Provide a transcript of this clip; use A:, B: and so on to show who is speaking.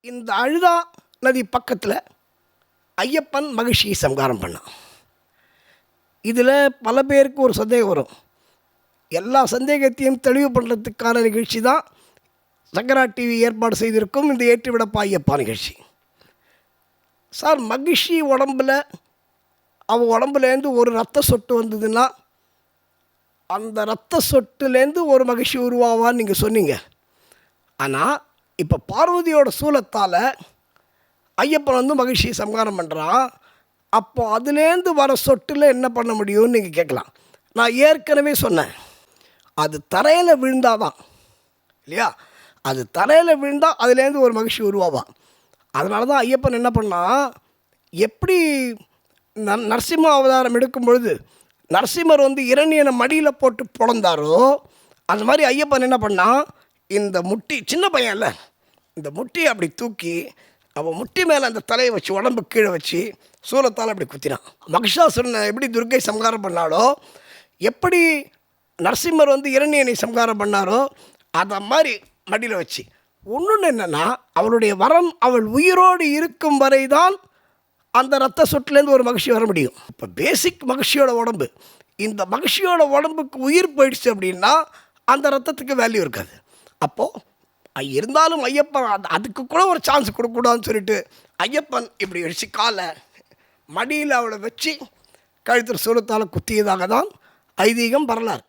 A: இந்த அழுதா நதி பக்கத்தில் ஐயப்பன் மகிழ்ச்சியை சம்ஹாரம் பண்ணான். இதில் பல பேருக்கு ஒரு சந்தேகம் வரும். எல்லா சந்தேகத்தையும் தெளிவு பண்ணுறதுக்கான நிகழ்ச்சி தான் சங்கரா டிவி ஏற்பாடு செய்திருக்கும் இந்த ஏற்றிவிடப்பா ஐயப்பா நிகழ்ச்சி. சார், மகிழ்ச்சி உடம்பில் அவன் உடம்புலேருந்து ஒரு ரத்த சொட்டு வந்ததுன்னா அந்த ரத்த சொட்டுலேருந்து ஒரு மகிழ்ச்சி உருவாவான்னு நீங்கள் சொன்னீங்க. ஆனால் இப்போ பார்வதியோட சூலத்தால் ஐயப்பன் வந்து மகிழ்ச்சியை சம்ஹாரம் பண்ணுறான். அப்போ அதுலேருந்து வர சொட்டில் என்ன பண்ண முடியும்னு நீங்கள் கேட்கலாம். நான் ஏற்கனவே சொன்னேன், அது தரையில் விழுந்தாதான் இல்லையா, அது தரையில் விழுந்தால் அதுலேருந்து ஒரு மகிழ்ச்சி உருவாவான். அதனால தான் ஐயப்பன் என்ன பண்ணால், எப்படி நரசிம்ம அவதாரம் எடுக்கும் பொழுது நரசிம்மர் வந்து இரணியனை மடியில் போட்டு பிறந்தாரோ, அந்த மாதிரி ஐயப்பன் என்ன பண்ணால், இந்த முட்டி சின்ன பையன் இல்லை, இந்த முட்டியை அப்படி தூக்கி அவன் முட்டி மேலே அந்த தலையை வச்சு உடம்பு கீழே வச்சு சூலத்தால் அப்படி குத்தினான். மகிஷாசுரனை எப்படி துர்க்கை சம்ஹாரம் பண்ணாலோ, எப்படி நரசிம்மர் வந்து இரணியனை சம்ஹாரம் பண்ணாரோ, அதை மாதிரி மடியில் வச்சு. ஒன்று என்னென்னா, அவளுடைய வரம் அவள் உயிரோடு இருக்கும் வரை தான் அந்த ரத்த சொட்டுலேருந்து ஒரு மகிழ்ச்சி வர முடியும். இப்போ பேசிக் மகிழ்ச்சியோட உடம்பு, இந்த மகிழ்ச்சியோட உடம்புக்கு உயிர் போயிடுச்சு அப்படின்னா அந்த ரத்தத்துக்கு வேல்யூ இருக்காது. அப்போது இருந்தாலும் ஐயப்பன் அதுக்கு கூட ஒரு சான்ஸ் கொடுக்கக்கூடாதுன்னு சொல்லிட்டு ஐயப்பன் இப்படி வச்சு காலை மடியில் அவளை வச்சு கழுத்தில் சூலத்தால் குத்தியதாக தான் ஐதீகம் வரலாறு.